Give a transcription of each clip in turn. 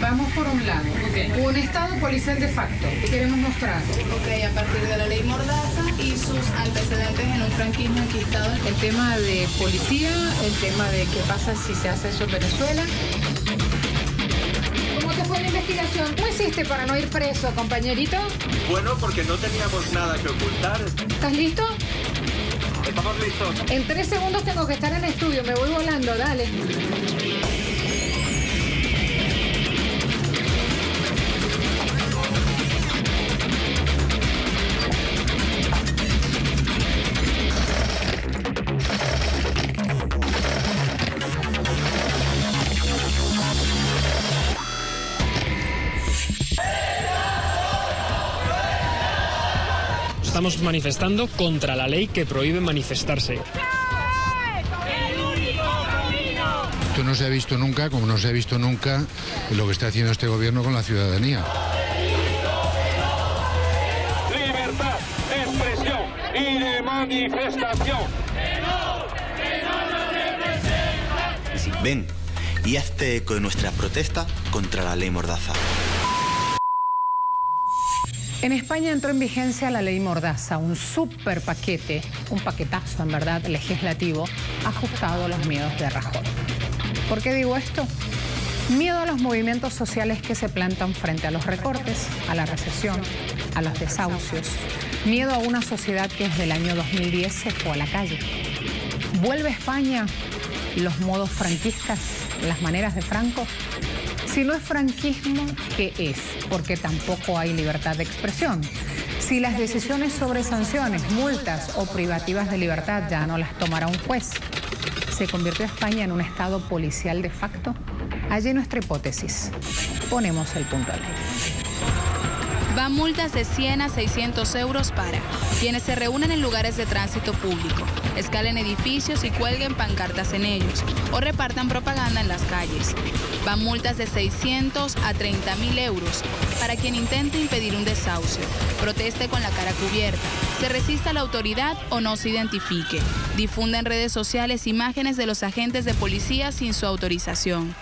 Vamos por un lado. Un estado policial de facto. ¿Qué queremos mostrar? Ok, a partir de la ley Mordaza y sus antecedentes en un franquismo enquistado. El tema de policía, el tema de qué pasa si se hace eso en Venezuela. ¿Cómo te fue la investigación? ¿Cómo hiciste para no ir preso, compañerito? Bueno, porque no teníamos nada que ocultar. ¿Estás listo? Estamos listos. En 3 segundos tengo que estar en el estudio. Me voy volando, dale. Estamos manifestando contra la ley que prohíbe manifestarse. Esto no se ha visto nunca, como no se ha visto nunca lo que está haciendo este gobierno con la ciudadanía. Libertad de expresión y de manifestación. Ven y hazte eco de nuestra protesta contra la ley Mordaza. En España entró en vigencia la ley Mordaza, un súper paquete, un paquetazo en verdad legislativo, ajustado a los miedos de Rajoy. ¿Por qué digo esto? Miedo a los movimientos sociales que se plantan frente a los recortes, a la recesión, a los desahucios. Miedo a una sociedad que desde el año 2010 se fue a la calle. ¿Vuelve España los modos franquistas, las maneras de Franco? Si no es franquismo, ¿qué es? Porque tampoco hay libertad de expresión. Si las decisiones sobre sanciones, multas o privativas de libertad ya no las tomará un juez, ¿se convirtió España en un estado policial de facto? Allí nuestra hipótesis. Ponemos el punto al aire. Van multas de 100 a 600 euros para quienes se reúnen en lugares de tránsito público, escalen edificios y cuelguen pancartas en ellos o repartan propaganda en las calles. Van multas de 600 a 30.000 euros para quien intente impedir un desahucio, proteste con la cara cubierta, se resista a la autoridad o no se identifique, difunda en redes sociales imágenes de los agentes de policía sin su autorización,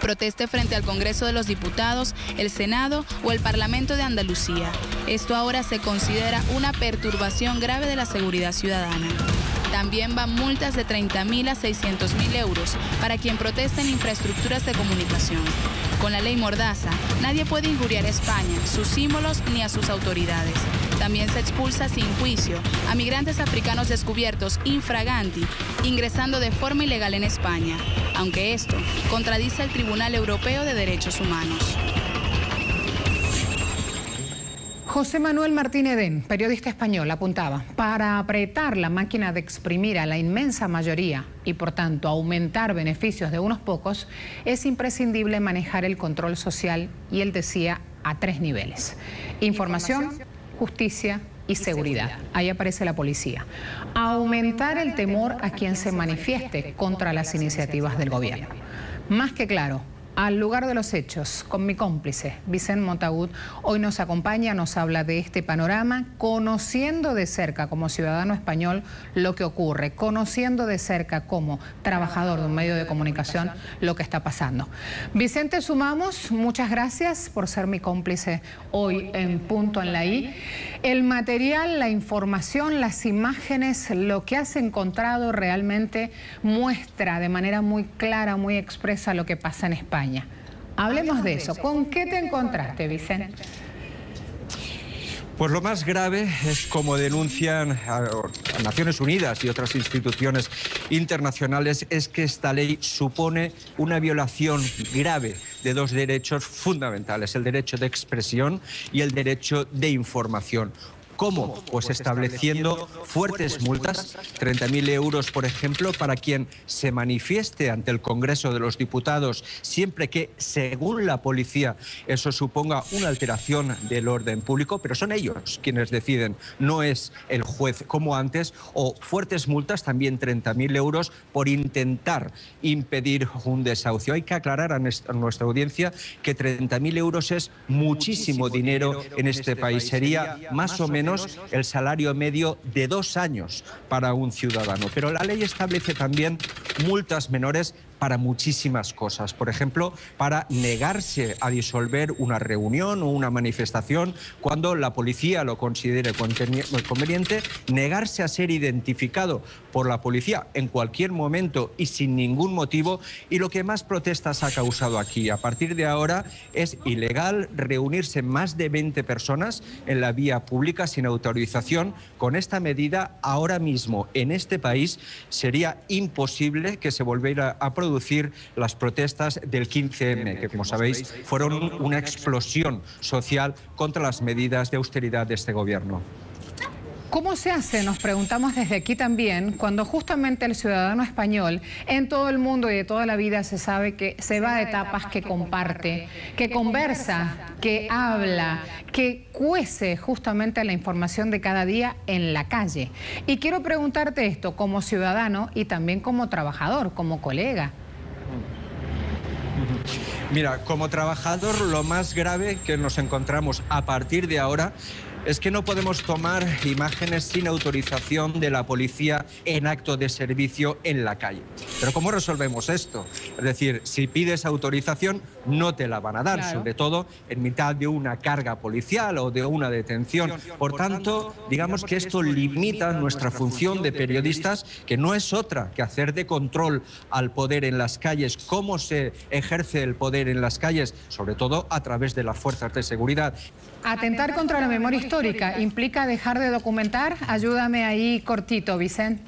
proteste frente al Congreso de los Diputados, el Senado o el Parlamento de Andalucía. Esto ahora se considera una perturbación grave de la seguridad ciudadana. También van multas de 30.000 a 600.000 euros para quien proteste en infraestructuras de comunicación. Con la ley Mordaza, nadie puede injuriar a España, sus símbolos ni a sus autoridades. También se expulsa sin juicio a migrantes africanos descubiertos infraganti, ingresando de forma ilegal en España, aunque esto contradice el Tribunal Europeo de Derechos Humanos. José Manuel Martín Edén, periodista español, apuntaba: para apretar la máquina de exprimir a la inmensa mayoría y por tanto aumentar beneficios de unos pocos, es imprescindible manejar el control social, y él decía, a 3 niveles: información, justicia y seguridad. Ahí aparece la policía. Aumentar el temor a quien se manifieste contra las iniciativas del gobierno. Más que claro, al lugar de los hechos, con mi cómplice, Vicent Montagut, hoy nos acompaña, nos habla de este panorama, conociendo de cerca como ciudadano español lo que ocurre, conociendo de cerca como trabajador de un medio de comunicación lo que está pasando. Vicente, sumamos, muchas gracias por ser mi cómplice hoy en Punto en la I. El material, la información, las imágenes, lo que has encontrado realmente muestra de manera muy clara, muy expresa lo que pasa en España. Hablemos de eso. ¿Con qué te encontraste, Vicente? Pues lo más grave es, como denuncian a Naciones Unidas y otras instituciones internacionales, es que esta ley supone una violación grave de 2 derechos fundamentales: el derecho de expresión y el derecho de información. ¿Cómo? Pues estableciendo fuertes multas, 30.000 euros, por ejemplo, para quien se manifieste ante el Congreso de los Diputados, siempre que, según la policía, eso suponga una alteración del orden público, pero son ellos quienes deciden, no es el juez como antes, o fuertes multas, también 30.000 euros, por intentar impedir un desahucio. Hay que aclarar a nuestra audiencia que 30.000 euros es muchísimo dinero en este país. Sería más o menos el salario medio de 2 años para un ciudadano. Pero la ley establece también multas menores para muchísimas cosas. Por ejemplo, para negarse a disolver una reunión o una manifestación cuando la policía lo considere conveniente, negarse a ser identificado por la policía en cualquier momento y sin ningún motivo. Y lo que más protestas ha causado aquí, a partir de ahora, es ilegal reunirse más de 20 personas en la vía pública sin autorización. Con esta medida, ahora mismo en este país sería imposible que se volviera a producir las protestas del 15M, que como sabéis fueron una explosión social contra las medidas de austeridad de este gobierno. ¿Cómo se hace, nos preguntamos desde aquí también, cuando justamente el ciudadano español en todo el mundo y de toda la vida se sabe que se va de etapas, que comparte, que conversa, que habla, que cuece justamente la información de cada día en la calle? Y quiero preguntarte esto como ciudadano y también como trabajador, como colega. Mira, como trabajador, lo más grave que nos encontramos a partir de ahora es que no podemos tomar imágenes sin autorización de la policía en acto de servicio en la calle. Pero ¿cómo resolvemos esto? Es decir, si pides autorización, no te la van a dar, claro, sobre todo en mitad de una carga policial o de una detención. Por tanto, digamos que esto limita nuestra función de periodistas, que no es otra que hacer de control al poder en las calles, cómo se ejerce el poder en las calles, sobre todo a través de las fuerzas de seguridad. Atentar contra la memoria histórica implica dejar de documentar. Ayúdame ahí cortito, Vicente.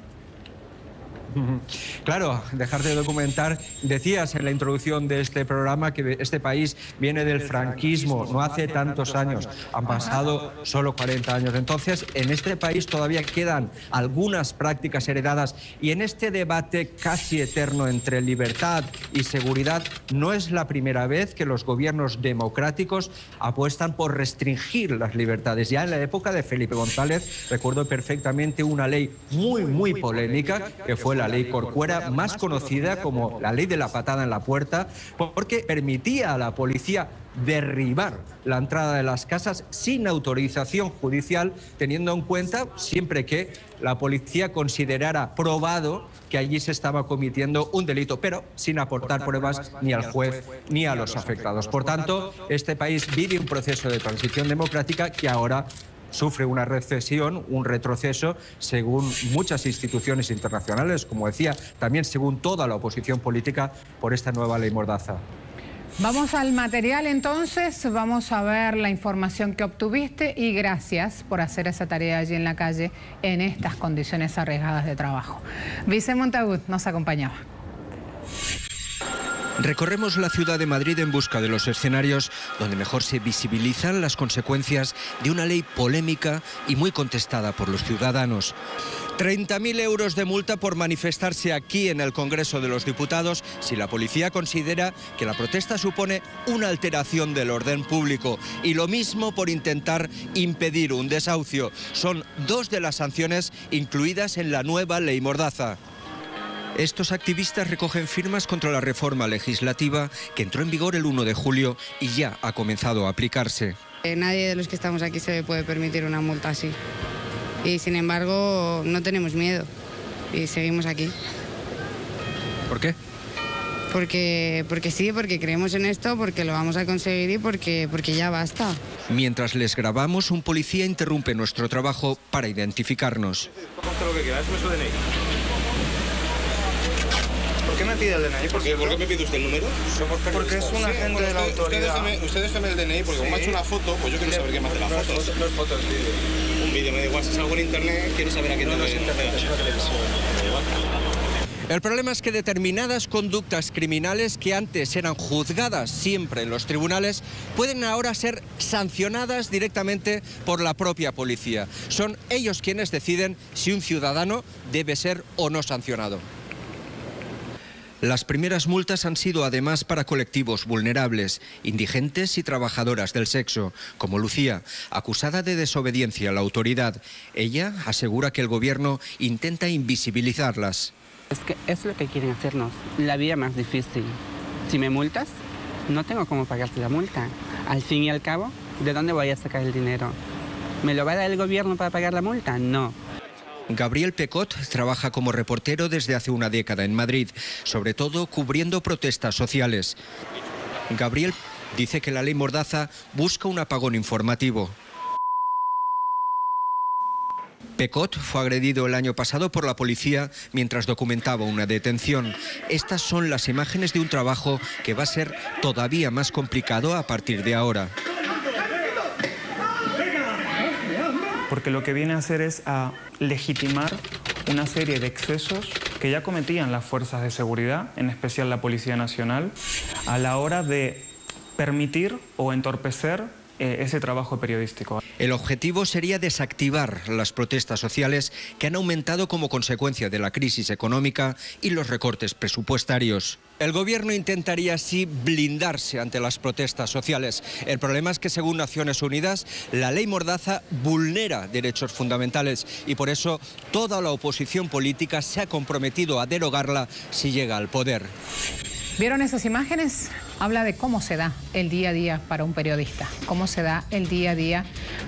Claro, dejar de documentar. Decías en la introducción de este programa que este país viene del franquismo, no hace tantos años, han pasado solo 40 años. Entonces, en este país todavía quedan algunas prácticas heredadas y en este debate casi eterno entre libertad y seguridad no es la primera vez que los gobiernos democráticos apuestan por restringir las libertades. Ya en la época de Felipe González recuerdo perfectamente una ley muy polémica, que fue la ley Corcuera, más conocida como la ley de la patada en la puerta, porque permitía a la policía derribar la entrada de las casas sin autorización judicial, teniendo en cuenta siempre que la policía considerara probado que allí se estaba cometiendo un delito, pero sin aportar pruebas ni al juez ni a los afectados. Por tanto, este país vive un proceso de transición democrática que ahora sufre una recesión, un retroceso, según muchas instituciones internacionales, como decía, también según toda la oposición política, por esta nueva ley Mordaza. Vamos al material entonces, vamos a ver la información que obtuviste y gracias por hacer esa tarea allí en la calle en estas condiciones arriesgadas de trabajo. Vicente Montagut nos acompañaba. Recorremos la ciudad de Madrid en busca de los escenarios donde mejor se visibilizan las consecuencias de una ley polémica y muy contestada por los ciudadanos. 30.000 euros de multa por manifestarse aquí en el Congreso de los Diputados si la policía considera que la protesta supone una alteración del orden público, y lo mismo por intentar impedir un desahucio. Son dos de las sanciones incluidas en la nueva ley Mordaza. Estos activistas recogen firmas contra la reforma legislativa que entró en vigor el 1 de julio y ya ha comenzado a aplicarse. Nadie de los que estamos aquí se puede permitir una multa así. Y sin embargo no tenemos miedo y seguimos aquí. ¿Por qué? Porque sí, porque creemos en esto, porque lo vamos a conseguir y porque ya basta. Mientras les grabamos, un policía interrumpe nuestro trabajo para identificarnos. ¿Por qué me pide el DNI? ¿Por qué me pide usted el número? Porque es un agente de la autoridad. Usted déjeme el DNI, porque como ha hecho una foto, pues yo quiero saber qué me hace la foto. No es foto, es vídeo. Un vídeo, me da igual, si salgo en internet, quiero saber a qué no es internet, es una televisión. El problema es que determinadas conductas criminales que antes eran juzgadas siempre en los tribunales pueden ahora ser sancionadas directamente por la propia policía. Son ellos quienes deciden si un ciudadano debe ser o no sancionado. Las primeras multas han sido además para colectivos vulnerables, indigentes y trabajadoras del sexo, como Lucía, acusada de desobediencia a la autoridad. Ella asegura que el gobierno intenta invisibilizarlas. Es que es lo que quieren hacernos, la vida más difícil. Si me multas, no tengo cómo pagarte la multa. Al fin y al cabo, ¿de dónde voy a sacar el dinero? ¿Me lo va a dar el gobierno para pagar la multa? No. Gabriel Pecot trabaja como reportero desde hace una década en Madrid, sobre todo cubriendo protestas sociales. Gabriel dice que la ley Mordaza busca un apagón informativo. Pecot fue agredido el año pasado por la policía mientras documentaba una detención. Estas son las imágenes de un trabajo que va a ser todavía más complicado a partir de ahora. Porque lo que viene a hacer es a legitimar una serie de excesos que ya cometían las fuerzas de seguridad, en especial la Policía Nacional, a la hora de permitir o entorpecer ese trabajo periodístico. El objetivo sería desactivar las protestas sociales que han aumentado como consecuencia de la crisis económica y los recortes presupuestarios. El gobierno intentaría así blindarse ante las protestas sociales. El problema es que, según Naciones Unidas, la ley Mordaza vulnera derechos fundamentales y por eso toda la oposición política se ha comprometido a derogarla si llega al poder. ¿Vieron esas imágenes? Habla de cómo se da el día a día para un periodista, cómo se da el día a día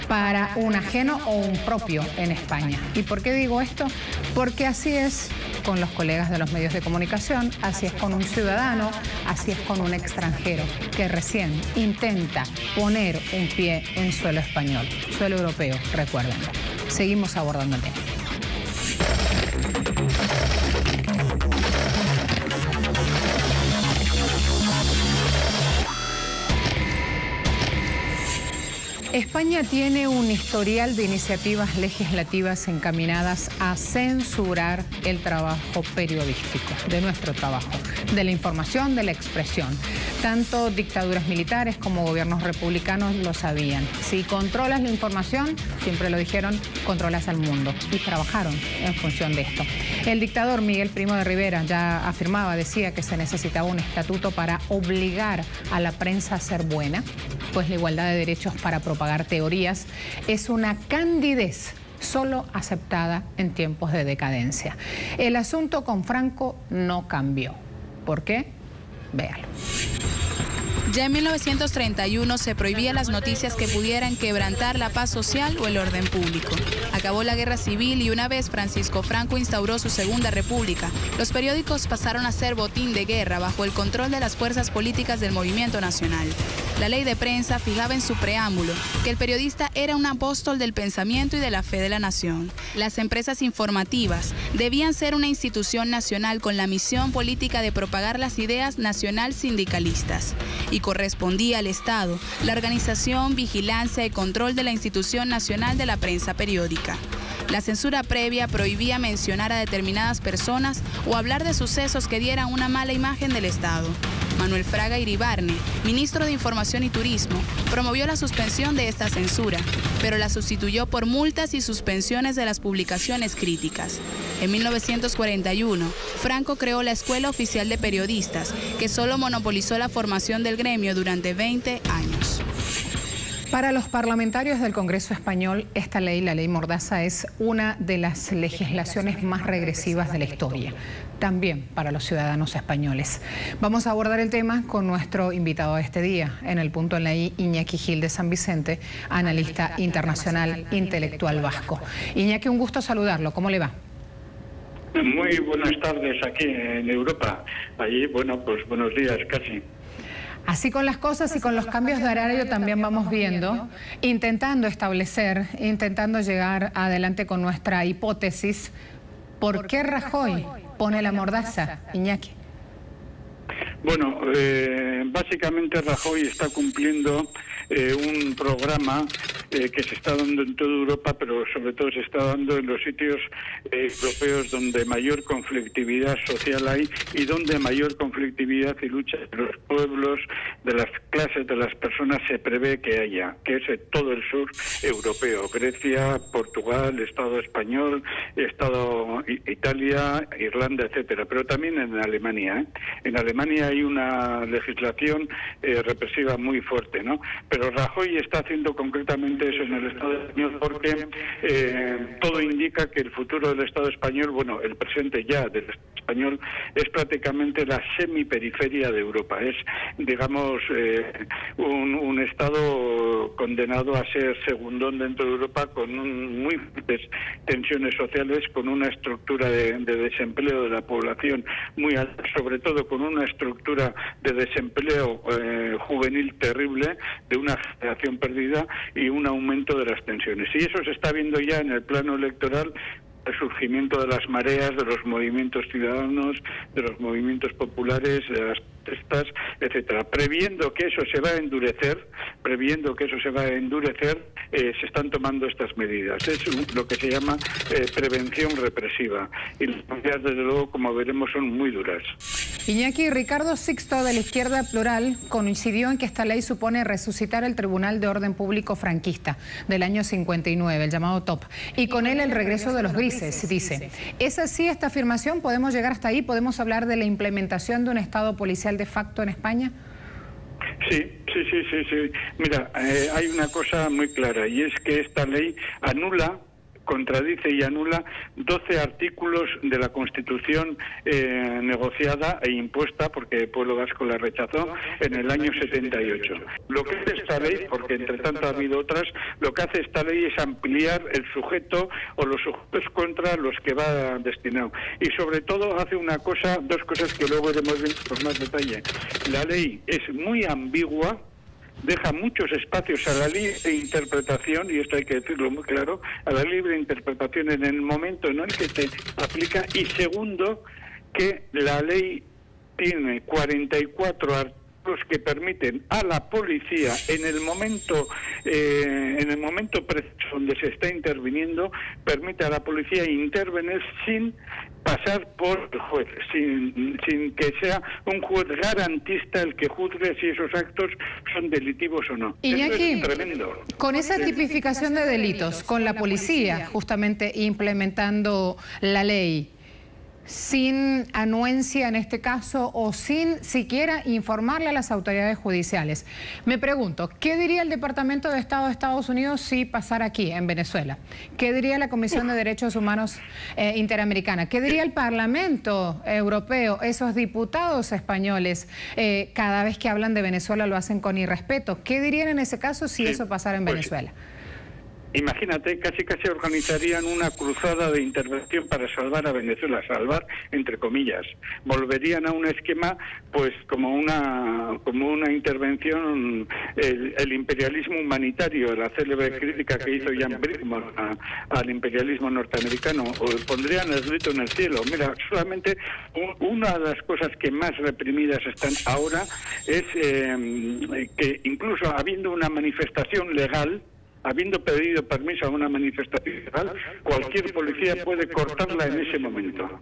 para un ajeno o un propio en España. ¿Y por qué digo esto? Porque así es con los colegas de los medios de comunicación, así es con un ciudadano, así es con un extranjero que recién intenta poner un pie en suelo español, suelo europeo, recuerden. Seguimos abordando el tema. España tiene un historial de iniciativas legislativas encaminadas a censurar el trabajo periodístico, de nuestro trabajo, de la información, de la expresión. Tanto dictaduras militares como gobiernos republicanos lo sabían. Si controlas la información, siempre lo dijeron, controlas al mundo. Y trabajaron en función de esto. El dictador Miguel Primo de Rivera ya afirmaba, decía que se necesitaba un estatuto para obligar a la prensa a ser buena, pues la igualdad de derechos para propagar teorías es una candidez solo aceptada en tiempos de decadencia. El asunto con Franco no cambió. ¿Por qué? Véalo. Ya en 1931 se prohibía las noticias que pudieran quebrantar la paz social o el orden público. Acabó la guerra civil y una vez Francisco Franco instauró su Segunda República, los periódicos pasaron a ser botín de guerra bajo el control de las fuerzas políticas del Movimiento Nacional. La ley de prensa fijaba en su preámbulo que el periodista era un apóstol del pensamiento y de la fe de la nación. Las empresas informativas debían ser una institución nacional con la misión política de propagar las ideas nacional sindicalistas. Y correspondía al Estado la organización, vigilancia y control de la Institución Nacional de la Prensa Periódica. La censura previa prohibía mencionar a determinadas personas o hablar de sucesos que dieran una mala imagen del Estado. Manuel Fraga Iribarne, ministro de Información y Turismo, promovió la suspensión de esta censura, pero la sustituyó por multas y suspensiones de las publicaciones críticas. En 1941, Franco creó la Escuela Oficial de Periodistas, que solo monopolizó la formación del gremio durante 20 años. Para los parlamentarios del Congreso Español, esta ley, la ley Mordaza, es una de las legislaciones más regresivas de la historia, también para los ciudadanos españoles. Vamos a abordar el tema con nuestro invitado de este día, en el punto en la I, Iñaki Gil de San Vicente, analista internacional, intelectual vasco. Iñaki, un gusto saludarlo, ¿cómo le va? Muy buenas tardes aquí en Europa. Allí, bueno, pues buenos días casi. Así con las cosas y con los cambios de horario también vamos viendo, intentando establecer, intentando llegar adelante con nuestra hipótesis. ¿Por qué Rajoy pone la mordaza, Iñaki? Bueno, básicamente Rajoy está cumpliendo un programa que se está dando en toda Europa, pero sobre todo se está dando en los sitios europeos donde mayor conflictividad social hay y donde mayor conflictividad y lucha de los pueblos, de las clases, de las personas se prevé que haya, que es todo el sur europeo, Grecia, Portugal, Estado español, Estado Italia, Irlanda, etcétera, pero también en Alemania. En Alemania hay una legislación represiva muy fuerte, ¿no? Pero Rajoy está haciendo concretamente exactamente eso en el Estado español, porque todo indica que el futuro del Estado español, bueno, el presente ya del Estado español, es prácticamente la semiperiferia de Europa. Es, digamos, un Estado condenado a ser segundón dentro de Europa, con muy fuertes tensiones sociales, con una estructura de desempleo de la población muy alta, sobre todo con una estructura de desempleo juvenil terrible, de una generación perdida y un aumento de las tensiones. Y eso se está viendo ya en el plano electoral, el surgimiento de las mareas, de los movimientos ciudadanos, de los movimientos populares, de las protestas, etcétera. Previendo que eso se va a endurecer, se están tomando estas medidas. Es lo que se llama prevención represiva. Y las medidas, desde luego, como veremos, son muy duras. Iñaki, Ricardo Sixto, de la Izquierda Plural, coincidió en que esta ley supone resucitar el Tribunal de Orden Público franquista del año 59, el llamado TOP, y con él el regreso de los grises, dice. ¿Es así esta afirmación? ¿Podemos llegar hasta ahí? ¿Podemos hablar de la implementación de un Estado policial de facto en España? Sí. Mira, hay una cosa muy clara, y es que esta ley contradice y anula 12 artículos de la Constitución negociada e impuesta, porque el pueblo vasco la rechazó en el año 78. Lo que hace esta ley, porque entre tanto ha habido otras, lo que hace esta ley es ampliar el sujeto o los sujetos contra los que va destinado. Y sobre todo hace dos cosas que luego veremos bien con más detalle. La ley es muy ambigua, deja muchos espacios a la libre interpretación, y esto hay que decirlo muy claro, a la libre interpretación en el momento en el que se aplica. Y segundo, que la ley tiene 44 artículos que permiten a la policía, en el momento preciso donde se está interviniendo, permite a la policía intervenir sin pasar por el juez, sin que sea un juez garantista el que juzgue si esos actos son delitivos o no. Iñaki, eso es tremendo. Con esa tipificación de delitos, con la policía justamente implementando la ley, sin anuencia en este caso, o sin siquiera informarle a las autoridades judiciales. Me pregunto, ¿qué diría el Departamento de Estado de Estados Unidos si pasara aquí, en Venezuela? ¿Qué diría la Comisión de Derechos Humanos Interamericana? ¿Qué diría el Parlamento Europeo? Esos diputados españoles, cada vez que hablan de Venezuela lo hacen con irrespeto. ¿Qué dirían en ese caso si eso pasara en Venezuela? Imagínate, casi organizarían una cruzada de intervención para salvar a Venezuela, salvar entre comillas. Volverían a un esquema, pues como una intervención, el imperialismo humanitario, la célebre crítica que hizo Jan Brickman al imperialismo norteamericano. O pondrían el grito en el cielo. Mira, solamente una de las cosas que más reprimidas están ahora es que incluso habiendo una manifestación legal, habiendo pedido permiso a una manifestación legal, cualquier policía puede cortarla en ese momento.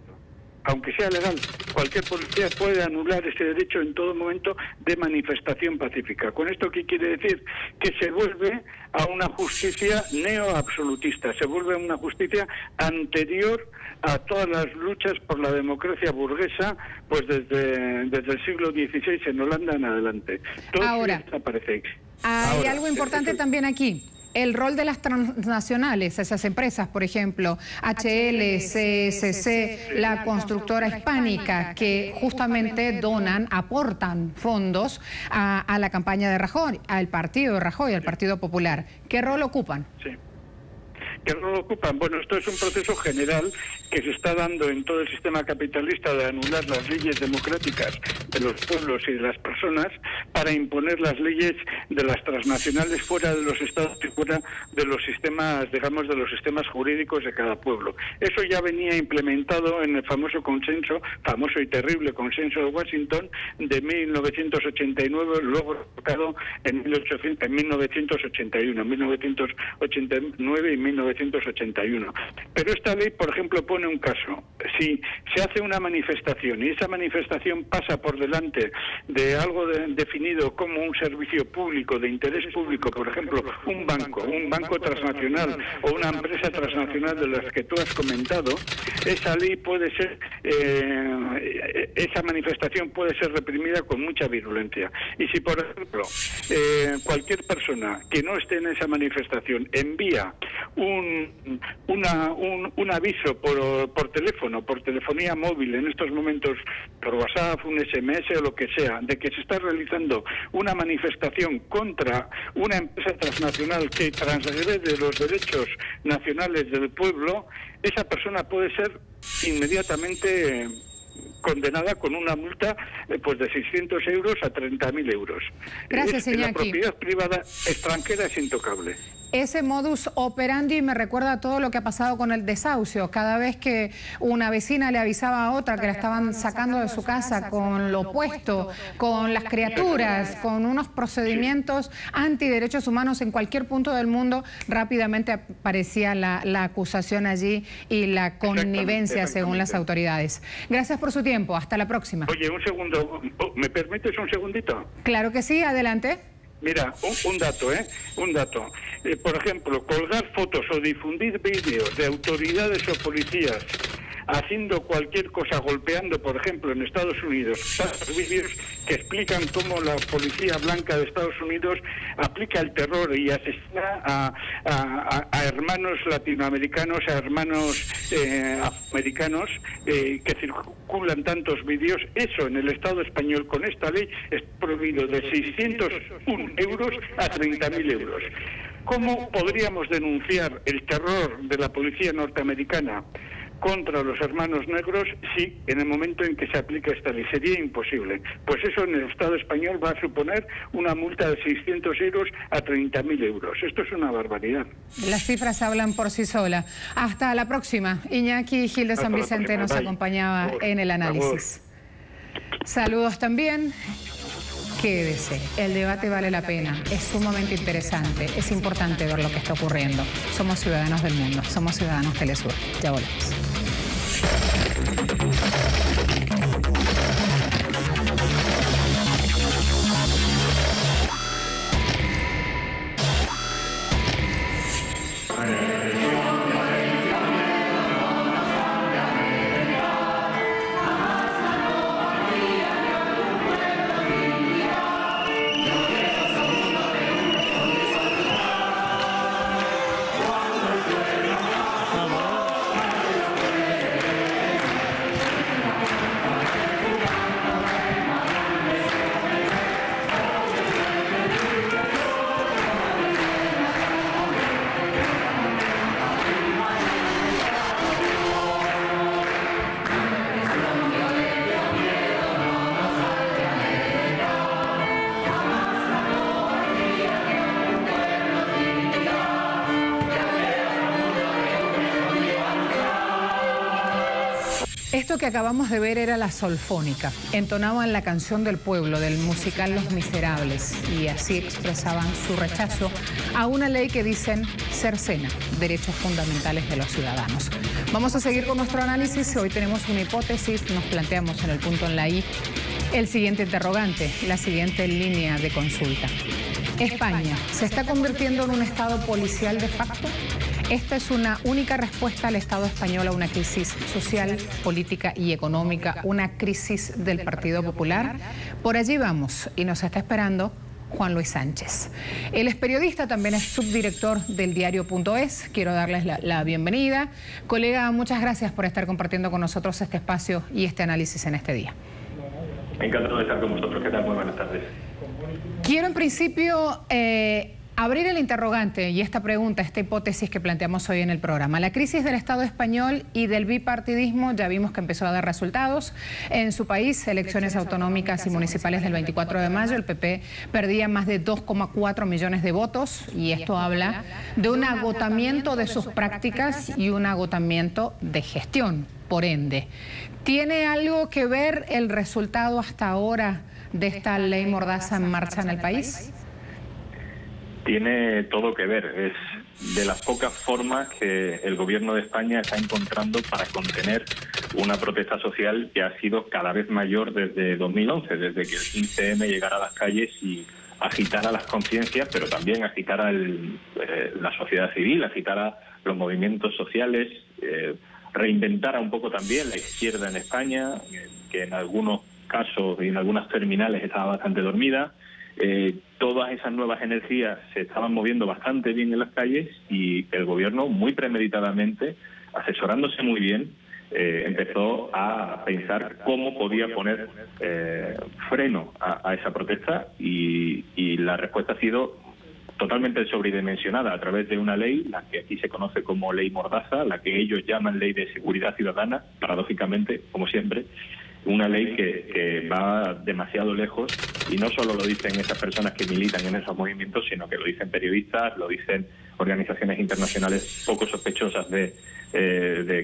Aunque sea legal, cualquier policía puede anular ese derecho en todo momento de manifestación pacífica. ¿Con esto qué quiere decir? Que se vuelve a una justicia neoabsolutista, se vuelve a una justicia anterior a todas las luchas por la democracia burguesa, pues desde el siglo XVI en Holanda en adelante. Todo ahora desaparece. Hay algo importante también aquí. El rol de las transnacionales, esas empresas, por ejemplo, HL, CSC, la constructora hispánica, que justamente aportan fondos a la campaña de Rajoy, al partido de Rajoy, al Partido Popular. ¿Qué rol ocupan? Sí. ¿Qué rol ocupan? Bueno, esto es un proceso general que se está dando en todo el sistema capitalista de anular las leyes democráticas de los pueblos y de las personas para imponer las leyes de las transnacionales fuera de los estados y fuera de los sistemas, digamos, de los sistemas jurídicos de cada pueblo. Eso ya venía implementado en el famoso y terrible consenso de Washington de 1989, luego revocado en 1981, 1989 y 1989. 1981. Pero esta ley, por ejemplo, pone un caso. Si se hace una manifestación y esa manifestación pasa por delante de algo definido como un servicio público, de interés público, por ejemplo, un banco transnacional o una empresa transnacional de las que tú has comentado, esa ley puede ser, esa manifestación puede ser reprimida con mucha virulencia. Y si, por ejemplo, cualquier persona que no esté en esa manifestación envía un aviso por teléfono, por telefonía móvil, en estos momentos por WhatsApp, un SMS o lo que sea, de que se está realizando una manifestación contra una empresa transnacional que transgrede los derechos nacionales del pueblo, esa persona puede ser inmediatamente condenada con una multa pues de 600 euros a 30.000 euros. Gracias, Iñaki. La propiedad privada extranjera es intocable. Ese modus operandi me recuerda a todo lo que ha pasado con el desahucio. Cada vez que una vecina le avisaba a otra que la estaban sacando de su casa con lo opuesto, con las criaturas, con unos procedimientos antiderechos humanos en cualquier punto del mundo, rápidamente aparecía la acusación allí y la connivencia según las autoridades. Gracias por su tiempo. Hasta la próxima. Oye, un segundo. ¿Me permites un segundito? Claro que sí. Adelante. Mira, un dato, un dato. Por ejemplo, colgar fotos o difundir vídeos de autoridades o policías haciendo cualquier cosa, golpeando, por ejemplo, en Estados Unidos, vídeos que explican cómo la policía blanca de Estados Unidos aplica el terror y asesina a hermanos latinoamericanos, a hermanos afroamericanos, que circulan tantos vídeos. Eso en el Estado español con esta ley es prohibido de 601 euros a 30.000 euros. ¿Cómo podríamos denunciar el terror de la policía norteamericana contra los hermanos negros si en el momento en que se aplica esta ley? Sería imposible. Pues eso en el Estado español va a suponer una multa de 600 euros a 30.000 euros. Esto es una barbaridad. Las cifras hablan por sí solas. Hasta la próxima. Iñaki Gil de San Vicente nos acompañaba en el análisis. Saludos también. Quédese, el debate vale la pena, es sumamente interesante, es importante ver lo que está ocurriendo. Somos ciudadanos del mundo, somos ciudadanos Telesur. Ya volvemos. Esto que acabamos de ver era la Solfónica. Entonaban la canción del pueblo, del musical Los Miserables, y así expresaban su rechazo a una ley que dicen cercena derechos fundamentales de los ciudadanos. Vamos a seguir con nuestro análisis. Hoy tenemos una hipótesis, nos planteamos en el punto en la I el siguiente interrogante, la siguiente línea de consulta. ¿España se está convirtiendo en un estado policial de facto? Esta es una única respuesta al Estado español a una crisis social, política y económica, una crisis del Partido Popular. Por allí vamos y nos está esperando Juan Luis Sánchez. Él es periodista, también es subdirector del diario.es. Quiero darles la bienvenida. Colega, muchas gracias por estar compartiendo con nosotros este espacio y este análisis en este día. Encantado de estar con vosotros. ¿Qué tal? Muy buenas tardes. Quiero en principio abrir el interrogante y esta pregunta, esta hipótesis que planteamos hoy en el programa. La crisis del Estado español y del bipartidismo ya vimos que empezó a dar resultados. En su país, elecciones autonómicas y municipales del 24 de mayo, el PP perdía más de 2,4 millones de votos y esto habla de un agotamiento de sus prácticas y un agotamiento de gestión, por ende. ¿Tiene algo que ver el resultado hasta ahora de esta ley mordaza en marcha en el país? Tiene todo que ver. Es de las pocas formas que el gobierno de España está encontrando para contener una protesta social que ha sido cada vez mayor desde 2011, desde que el 15M llegara a las calles y agitara las conciencias, pero también agitara la sociedad civil, agitara los movimientos sociales, reinventara un poco también la izquierda en España, que en algunos casos y en algunas terminales estaba bastante dormida. Todas esas nuevas energías se estaban moviendo bastante bien en las calles y el gobierno, muy premeditadamente, asesorándose muy bien, empezó a pensar cómo podía poner freno a esa protesta y la respuesta ha sido totalmente sobredimensionada a través de una ley, la que aquí se conoce como Ley Mordaza, la que ellos llaman Ley de Seguridad Ciudadana, paradójicamente, como siempre, una ley que va demasiado lejos, y no solo lo dicen esas personas que militan en esos movimientos, sino que lo dicen periodistas, lo dicen organizaciones internacionales poco sospechosas de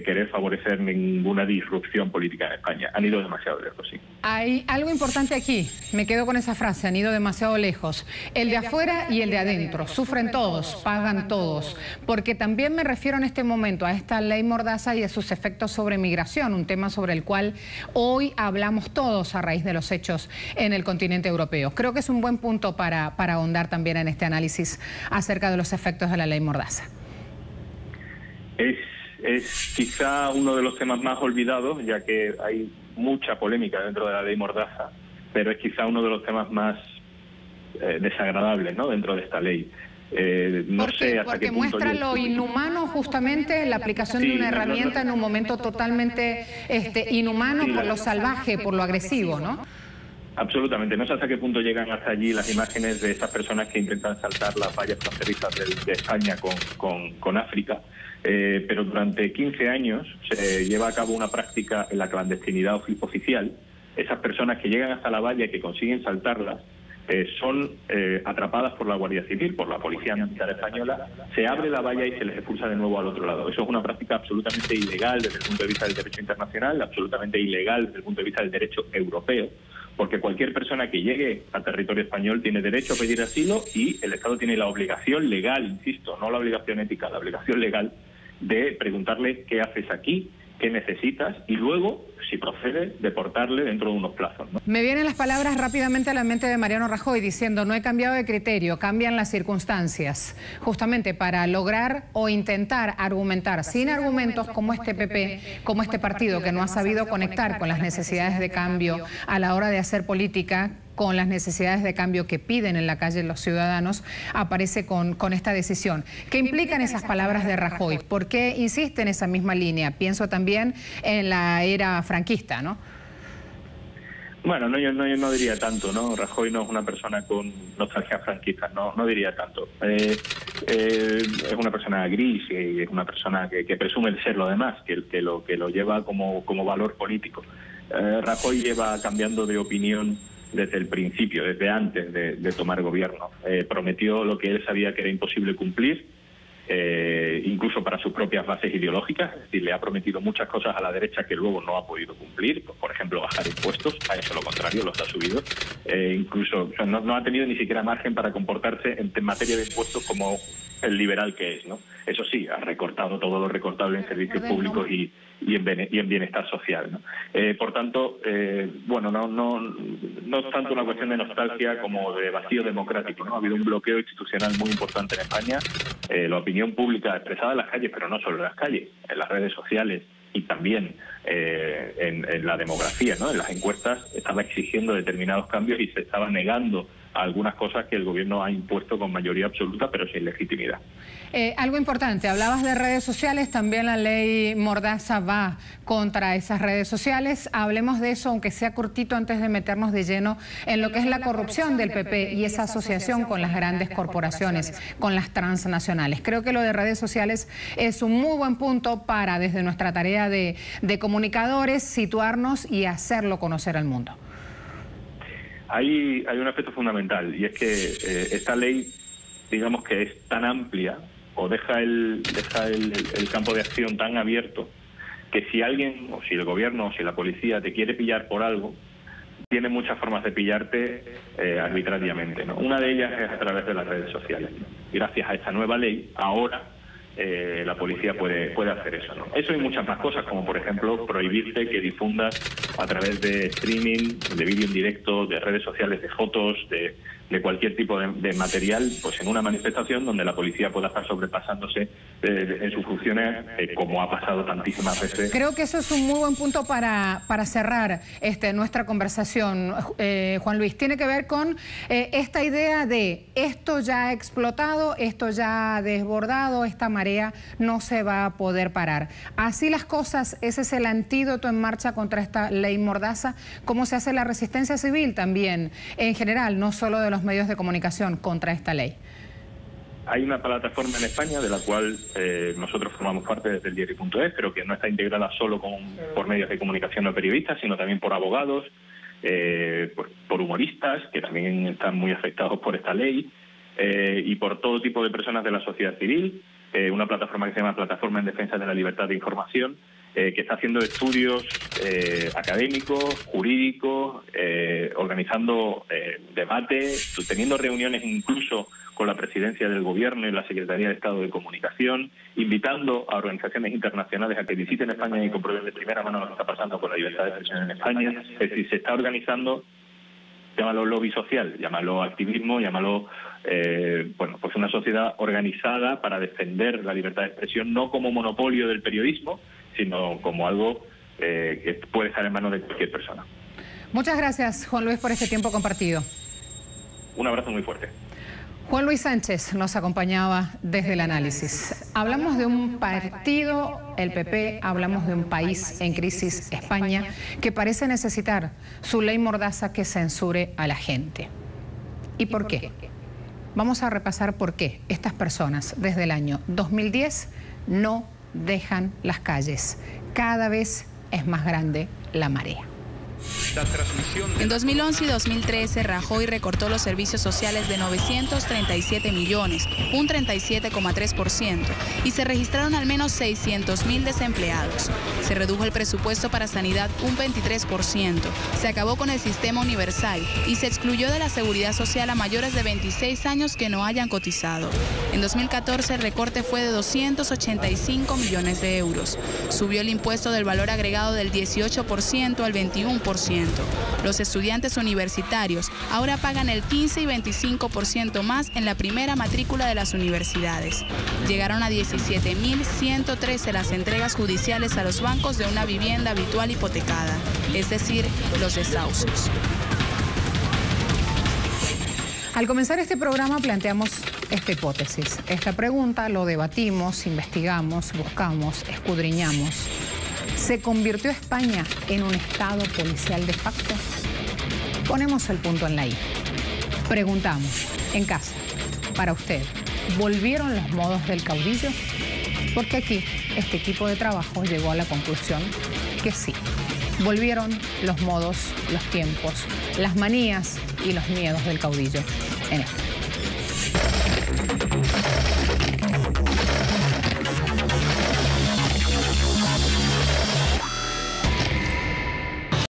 querer favorecer ninguna disrupción política en España. Han ido demasiado lejos, sí. Hay algo importante aquí, me quedo con esa frase, han ido demasiado lejos. El de afuera y el de adentro, sufren todos, pagan todos, porque también me refiero en este momento a esta ley Mordaza y a sus efectos sobre migración, un tema sobre el cual hoy hablamos todos a raíz de los hechos en el continente europeo. Creo que es un buen punto para ahondar también en este análisis acerca de los efectos de la ley Mordaza. Es quizá uno de los temas más olvidados, ya que hay mucha polémica dentro de la ley Mordaza, pero es quizá uno de los temas más desagradables, ¿no?, dentro de esta ley. No sé hasta qué punto muestra lo inhumano, justamente, la aplicación de una herramienta en un momento totalmente inhumano, por lo salvaje, por lo agresivo, ¿no? Absolutamente. No sé hasta qué punto llegan hasta allí las imágenes de esas personas que intentan saltar las vallas fronterizas de España con África. Pero durante 15 años se lleva a cabo una práctica en la clandestinidad oficial. Esas personas que llegan hasta la valla y que consiguen saltarlas son atrapadas por la Guardia Civil, por la Policía Militar Española, se abre la valla y se les expulsa de nuevo al otro lado. Eso es una práctica absolutamente ilegal desde el punto de vista del derecho internacional, absolutamente ilegal desde el punto de vista del derecho europeo, porque cualquier persona que llegue al territorio español tiene derecho a pedir asilo y el Estado tiene la obligación legal, insisto, no la obligación ética, la obligación legal de preguntarle qué haces aquí, qué necesitas y luego, si procede, deportarle dentro de unos plazos, ¿no? Me vienen las palabras rápidamente a la mente de Mariano Rajoy diciendo: no he cambiado de criterio, cambian las circunstancias, justamente para lograr o intentar argumentar sin argumentos como este PP, como este partido que no ha sabido conectar con las necesidades de cambio a la hora de hacer política, con las necesidades de cambio que piden en la calle los ciudadanos, aparece con esta decisión. ¿Qué implican esas palabras de Rajoy? ¿Por qué insiste en esa misma línea? Pienso también en la era franquista, ¿no? Bueno, yo no diría tanto, ¿no? Rajoy no es una persona con nostalgia franquista, no diría tanto. Es una persona gris y es una persona que presume de ser lo demás, que lo lleva como valor político. Rajoy lleva cambiando de opinión desde el principio, desde antes de tomar gobierno. Prometió lo que él sabía que era imposible cumplir, incluso para sus propias bases ideológicas, es decir, le ha prometido muchas cosas a la derecha que luego no ha podido cumplir, por ejemplo, bajar impuestos, ha hecho lo contrario, los ha subido, incluso no ha tenido ni siquiera margen para comportarse en materia de impuestos como el liberal que es, ¿no? Eso sí, ha recortado todo lo recortable en servicios públicos y en bienestar social, ¿no? Por tanto, bueno, no es tanto una cuestión de nostalgia como de vacío democrático, ¿no? Ha habido un bloqueo institucional muy importante en España. La opinión pública expresada en las calles, pero no solo en las calles, en las redes sociales y también en la demografía, ¿no? En las encuestas estaba exigiendo determinados cambios y se estaba negando a algunas cosas que el gobierno ha impuesto con mayoría absoluta, pero sin legitimidad. Algo importante, hablabas de redes sociales, también la ley Mordaza va contra esas redes sociales. Hablemos de eso, aunque sea cortito, antes de meternos de lleno en lo que es la corrupción del PP y esa asociación con las grandes corporaciones, con las transnacionales. Creo que lo de redes sociales es un muy buen punto para, desde nuestra tarea de comunicadores, situarnos y hacerlo conocer al mundo. Hay un aspecto fundamental, y es que esta ley, digamos que es tan amplia, o deja el campo de acción tan abierto, que si alguien, o si el gobierno, o si la policía te quiere pillar por algo, tiene muchas formas de pillarte arbitrariamente, ¿no? Una de ellas es a través de las redes sociales. Gracias a esta nueva ley, ahora la policía puede hacer eso, ¿no? Eso y muchas más cosas, como por ejemplo prohibirte que difundas a través de streaming, de vídeo en directo, de redes sociales, de fotos, de cualquier tipo de material, pues en una manifestación donde la policía pueda estar sobrepasándose en sus funciones, como ha pasado tantísimas veces. Creo que eso es un muy buen punto para cerrar nuestra conversación, Juan Luis. Tiene que ver con esta idea de esto ya ha explotado, esto ya ha desbordado, esta marea no se va a poder parar. Así las cosas, ese es el antídoto en marcha contra esta ley mordaza. ¿Cómo se hace la resistencia civil también, en general, no solo de los medios de comunicación, contra esta ley? Hay una plataforma en España de la cual nosotros formamos parte desde el diario.es, pero que no está integrada solo por medios de comunicación o periodistas, sino también por abogados, por humoristas, que también están muy afectados por esta ley, y por todo tipo de personas de la sociedad civil. Una plataforma que se llama Plataforma en Defensa de la Libertad de Información, que está haciendo estudios académicos, jurídicos, organizando debates, teniendo reuniones incluso con la presidencia del Gobierno y la Secretaría de Estado de Comunicación, invitando a organizaciones internacionales a que visiten España y comprueben de primera mano lo que está pasando con la libertad de expresión en España. Es decir, se está organizando, llámalo lobby social, llámalo activismo, llámalo pues una sociedad organizada para defender la libertad de expresión, no como monopolio del periodismo, sino como algo que puede estar en manos de cualquier persona. Muchas gracias, Juan Luis, por este tiempo compartido. Un abrazo muy fuerte. Juan Luis Sánchez nos acompañaba desde el análisis. Hablamos de un partido, el PP, hablamos de un país en crisis, España, que parece necesitar su ley mordaza que censure a la gente. ¿Y por qué? Vamos a repasar por qué estas personas desde el año 2010 no dejan las calles. Cada vez es más grande la marea. En 2011 y 2013, Rajoy recortó los servicios sociales de 937 millones, un 37,3%, y se registraron al menos 600.000 desempleados. Se redujo el presupuesto para sanidad un 23%, se acabó con el sistema universal y se excluyó de la seguridad social a mayores de 26 años que no hayan cotizado. En 2014 el recorte fue de 285 millones de euros. Subió el impuesto del valor agregado del 18% al 21%. Los estudiantes universitarios ahora pagan el 15 y 25% más en la primera matrícula de las universidades. Llegaron a 17.113 las entregas judiciales a los bancos de una vivienda habitual hipotecada, es decir, los desahucios. Al comenzar este programa planteamos esta hipótesis. Esta pregunta lo debatimos, investigamos, buscamos, escudriñamos. ¿Se convirtió España en un estado policial de facto? Ponemos el punto en la I. Preguntamos, en casa, para usted, ¿volvieron los modos del caudillo? Porque aquí este equipo de trabajo llegó a la conclusión que sí. Volvieron los modos, los tiempos, las manías y los miedos del caudillo en España.